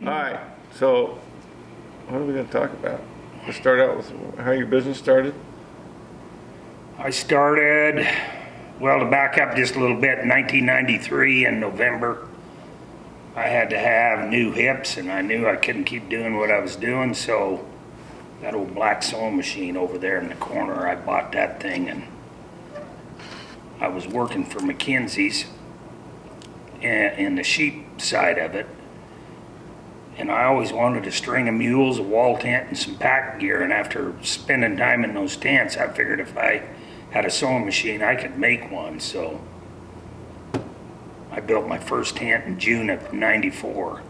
All right, so what are we going to talk about? Let's start out with how your business started. I started, well, to back up just a little bit, in 1993 in November, I had to have new hips, and I knew I couldn't keep doing what I was doing, so that old black sewing machine over there in the corner, I bought that thing, and I was working for McKinsey's in the sheep side of it, and I always wanted a string of mules, a wall tent, and some pack gear, and after spending time in those tents, I figured if I had a sewing machine, I could make one, so I built my first tent in June of '94.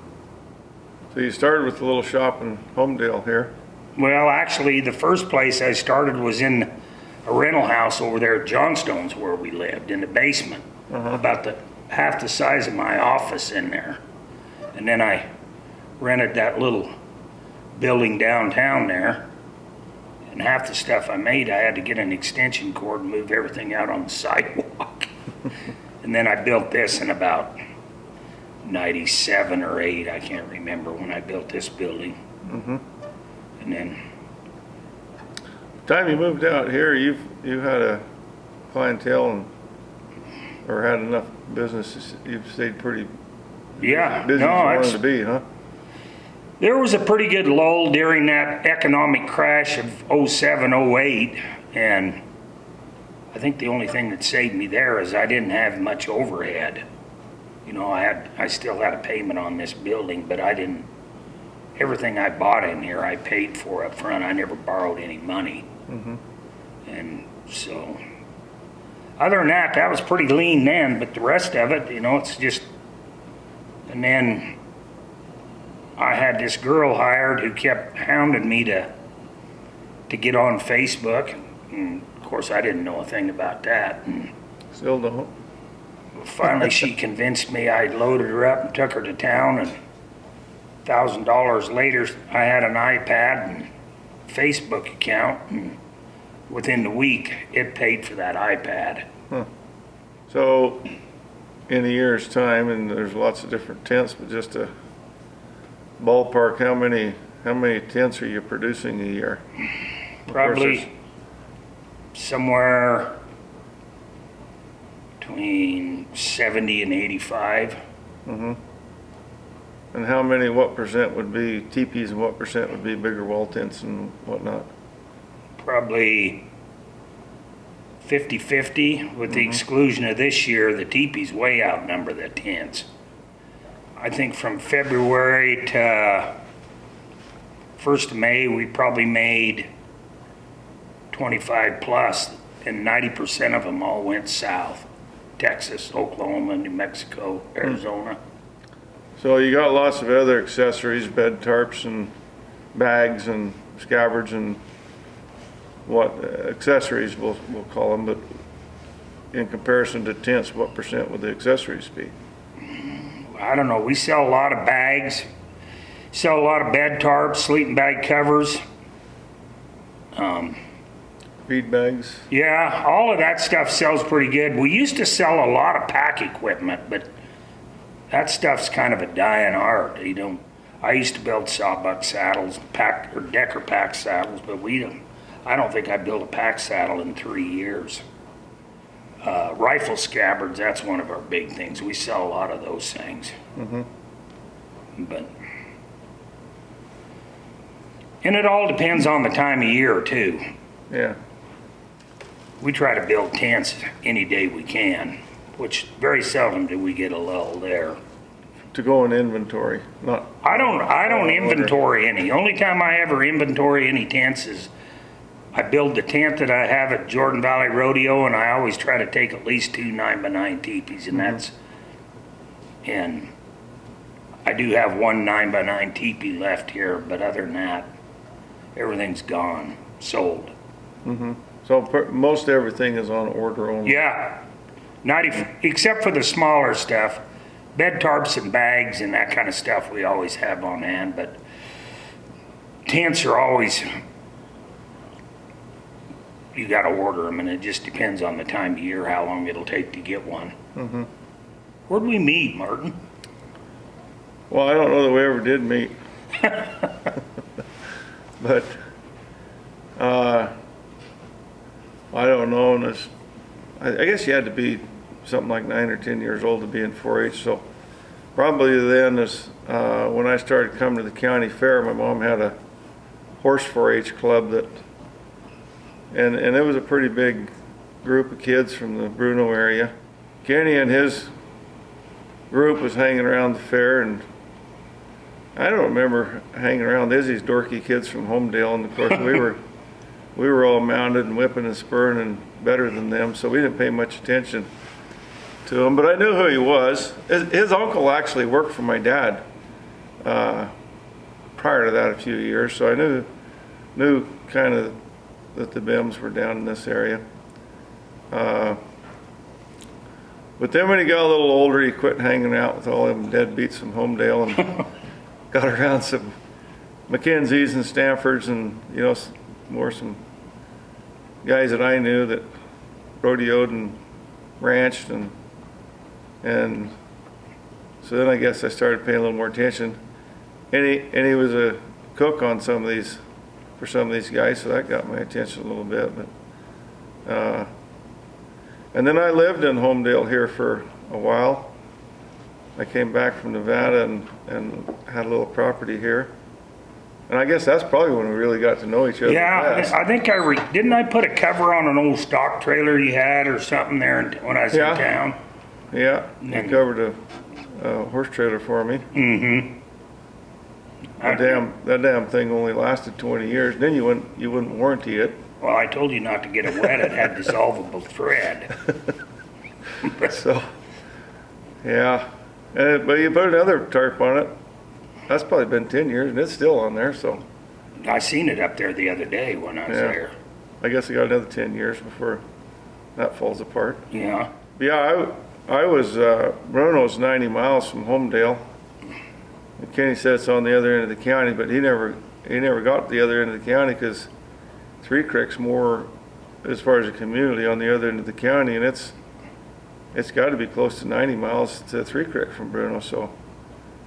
So you started with a little shop in Homedale here. Well, actually, the first place I started was in a rental house over there at Johnstone's where we lived, in the basement, about half the size of my office in there. And then I rented that little building downtown there, and half the stuff I made, I had to get an extension cord and move everything out on the sidewalk. And then I built this in about 97 or 8, I can't remember, when I built this building. And then The time you moved out here, you had a clientele or had enough business. You've stayed pretty busy as you wanted to be, huh? There was a pretty good lull during that economic crash of '07, '08, and I think the only thing that saved me there is I didn't have much overhead. You know, I still had a payment on this building, but everything I bought in here I paid for up front. I never borrowed any money. And so, other than that, that was pretty lean then, but the rest of it, you know, it's just, and then I had this girl hired who kept hounding me to get on Facebook, and of course I didn't know a thing about that. And Still don't. finally she convinced me. I loaded her up and took her to town, and $1,000 later I had an iPad and Facebook account, and within the week it paid for that iPad. So, in a year's time, and there's lots of different tents, but just a ballpark, how many tents are you producing a year? Probably somewhere between 70 and 85. And what percent would be teepees and what percent would be bigger wall tents and whatnot? Probably 50-50, with the exclusion of this year. The teepees way outnumber the tents. I think from February to 1st of May, we probably made 25 plus, and 90% of them all went south. Texas, Oklahoma, New Mexico, Arizona. So you got lots of other accessories, bed tarps and bags and scabbards and accessories we'll call them, but in comparison to tents, what percent would the accessories be? I don't know. We sell a lot of bags, sell a lot of bed tarps, sleeping bag covers. Feed bags? Yeah, all of that stuff sells pretty good. We used to sell a lot of pack equipment, but that stuff's kind of a dying art. I used to build sawbuck saddles, Decker pack saddles, but I don't think I built a pack saddle in 3 years. Rifle scabbards, that's one of our big things. We sell a lot of those things. And it all depends on the time of year too. Yeah. We try to build tents any day we can, which very seldom do we get a lull there. To go in inventory, not. I don't inventory any. Only time I ever inventory any tents is I build the tent that I have at Jordan Valley Rodeo, and I always try to take at least 2 9x9 teepees, and I do have 1 9x9 teepee left here, but other than that, everything's gone, sold. So most everything is on order only. Yeah, except for the smaller stuff, bed tarps and bags and that kind of stuff we always have on hand, but tents are always, you got to order them, and it just depends on the time of year how long it'll take to get one. Where'd we meet, Martin? Well, I don't know that we ever did meet. But, I don't know, and I guess you had to be something like 9 or 10 years old to be in 4-H, so probably then when I started coming to the county fair, my mom had a horse 4-H club and it was a pretty big group of kids from the Bruneau area. Kenny and his group was hanging around the fair, and I don't remember hanging around Izzy's dorky kids from Homedale, and of course we were all mounted and whipping and spurring and better than them, so we didn't pay much attention to him, but I knew who he was. His uncle actually worked for my dad prior to that a few years, so I knew kind of that the Bims were down in this area. But then when he got a little older, he quit hanging out with all them deadbeats from Homedale and got around some Mackenzies and Stanfords and, you know, more some guys that I knew that rodeoed and ranched, and so then I guess I started paying a little more attention. And he was a cook on some of these, for some of these guys, so that got my attention a little bit. But and then I lived in Homedale here for a while. I came back from Nevada and had a little property here. And I guess that's probably when we really got to know each other. Yeah, best. I think didn't I put a cover on an old stock trailer you had or something there when I was in town? Yeah, you covered a horse trailer for me. Mm-hmm. That damn thing only lasted 20 years. Then you wouldn't warranty it. Well, I told you not to get it wet. It had dissolvable thread. So, yeah. But you put another tarp on it. That's probably been 10 years, and it's still on there, so. I seen it up there the other day when I was there. I guess I got another 10 years before that falls apart. Yeah. Yeah, I was, Bruneau's 90 miles from Homedale. And Kenny said it's on the other end of the county, but he never got to the other end of the county because Three Creek's more, as far as a community, on the other end of the county, and it's got to be close to 90 miles to Three Creek from Bruneau, so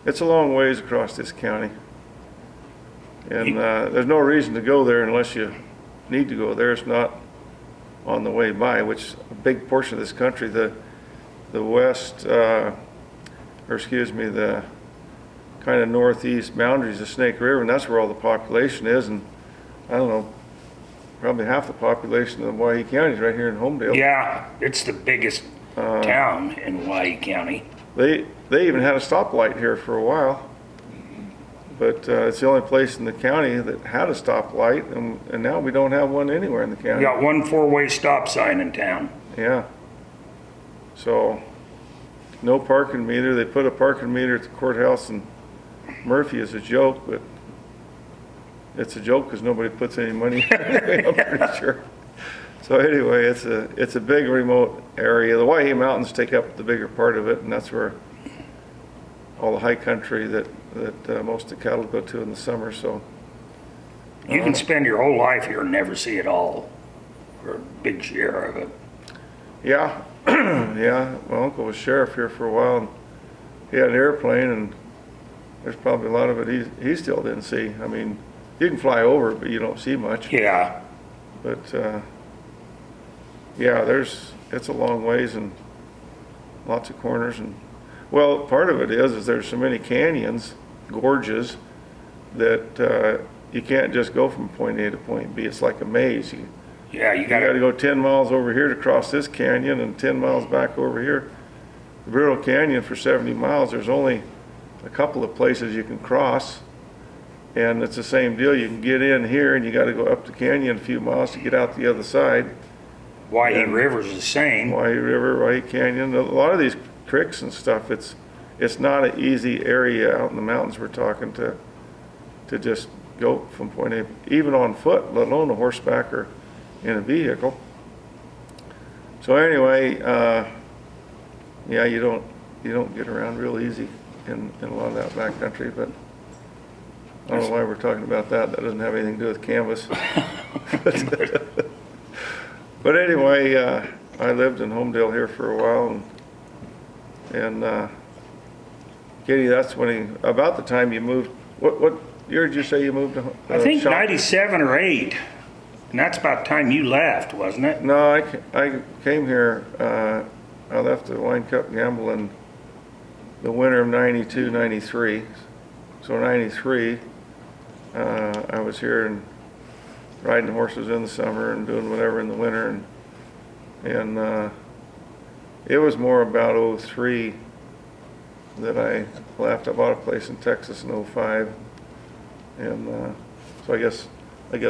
it's a long ways across this county. And there's no reason to go there unless you need to go there. It's not on the way by, which a big portion of this country, the west, the kind of northeast boundaries of Snake River, and that's where all the population is. And I don't know, probably half the population of Hawaii County is right here in Homedale. Yeah, it's the biggest town in Hawaii County. They even had a stoplight here for a while, but it's the only place in the county that had a stoplight, and now we don't have one anywhere in the county. We got one 4-way stop sign in town. Yeah. So, no parking meter. They put a parking meter at the courthouse in Murphy as a joke, but it's a joke because nobody puts any money in it, I'm pretty sure. So anyway, it's a big remote area. The Waihe Mountains take up the bigger part of it, and that's where all the high country that most of the cattle go to in the summer. So you can spend your whole life here and never see it all, or a big share of it. Yeah, yeah. My uncle was sheriff here for a while, and he had an airplane, and there's probably a lot of it he still didn't see. I mean, you can fly over it, but you don't see much. Yeah. But yeah, it's a long ways and lots of corners, and well, part of it is there's so many canyons, gorges, that you can't just go from point A to point B. It's like a maze. You got to go 10 miles over here to cross this canyon and 10 miles back over here. The Bruneau Canyon for 70 miles, there's only a couple of places you can cross, and it's the same deal. You can get in here and you got to go up the canyon a few miles to get out the other side. Waihe River's the same. Waihe River, Waihe Canyon, a lot of these creeks and stuff, it's not an easy area out in the mountains we're talking to just go from point A, even on foot, let alone a horseback or in a vehicle. So anyway, yeah, you don't get around real easy in a lot of that backcountry, but I don't know why we're talking about that. That doesn't have anything to do with canvas. But anyway, I lived in Homedale here for a while, and Katie, that's when about the time you moved, what year did you say you moved to I think shop? 97 or 8. And that's about the time you left, wasn't it? No, I came here, I left the Wine Cup Gamble in the winter of 92, 93. So 93, I was here and riding horses in the summer and doing whatever in the winter. And it was more about 03 that I left. I bought a place in Texas in 05. And so I guess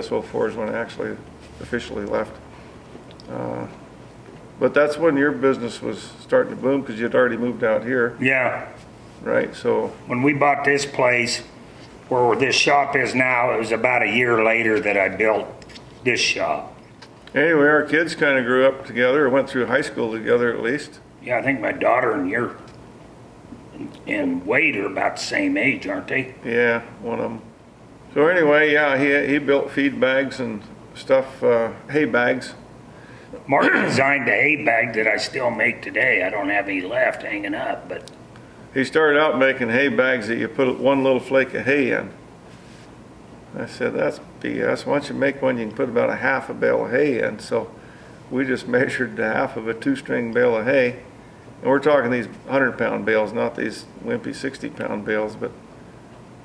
04 is when I actually officially left. But that's when your business was starting to boom because you'd already moved out here, Yeah. right? So When we bought this place, where this shop is now, it was about a year later that I built this shop. anyway, our kids kind of grew up together, or went through high school together at least. Yeah, I think my daughter and Wade are about the same age, aren't they? Yeah, one of them. So anyway, yeah, he built feed bags and stuff, hay bags. Mark designed the hay bag that I still make today. I don't have any left hanging up, but He started out making hay bags that you put one little flake of hay in. I said, that's BS. Why don't you make one you can put about a half a bale of hay in? So we just measured the half of a 2-string bale of hay. And we're talking these 100-pound bales, not these wimpy 60-pound bales. But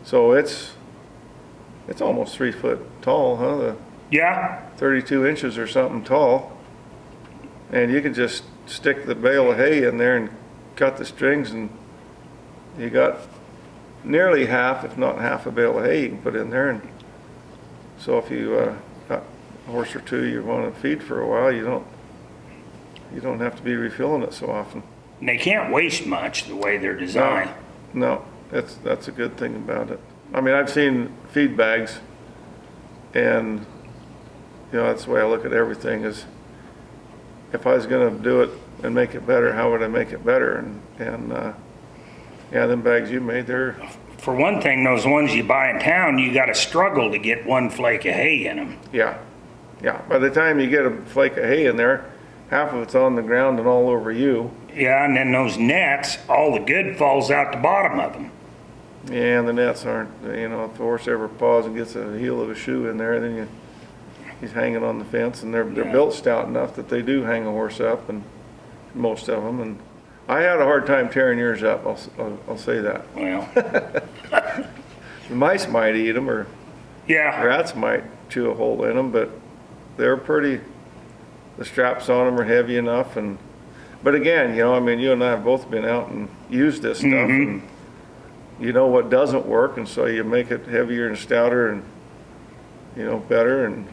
so it's almost 3 foot tall, huh? yeah, 32 inches or something tall. And you can just stick the bale of hay in there and cut the strings, and you got nearly half, if not half a bale of hay you can put in there. And so if you got a horse or two you want to feed for a while, you don't have to be refilling it so often. and they can't waste much the way they're designed. No, that's a good thing about it. I mean, I've seen feed bags, and that's the way I look at everything is, if I was going to do it and make it better, how would I make it better? And yeah, them bags you made, they're, For one thing, those ones you buy in town, you got to struggle to get one flake of hay in them. yeah. By the time you get a flake of hay in there, half of it's on the ground and all over you. Yeah, and then those nets, all the good falls out the bottom of them. Yeah, and the nets aren't, if the horse ever paws and gets a heel of a shoe in there, then he's hanging on the fence, and they're Yeah. built stout enough that they do hang a horse up, and most of them. And I had a hard time tearing yours up. I'll say that. Well, The mice might eat them, or yeah, rats might chew a hole in them, but they're pretty. The straps on them are heavy enough, but again, you and I have both been out and used this stuff, and you know what doesn't work, and so you make it heavier and stouter and better, and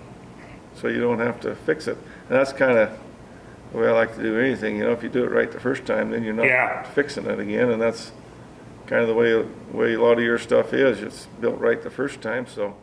so you don't have to fix it. And that's kind of the way I like to do anything. If you do it right the first time, then you're not Yeah. fixing it again, and that's kind of the way a lot of your stuff is. It's built right the first time, so.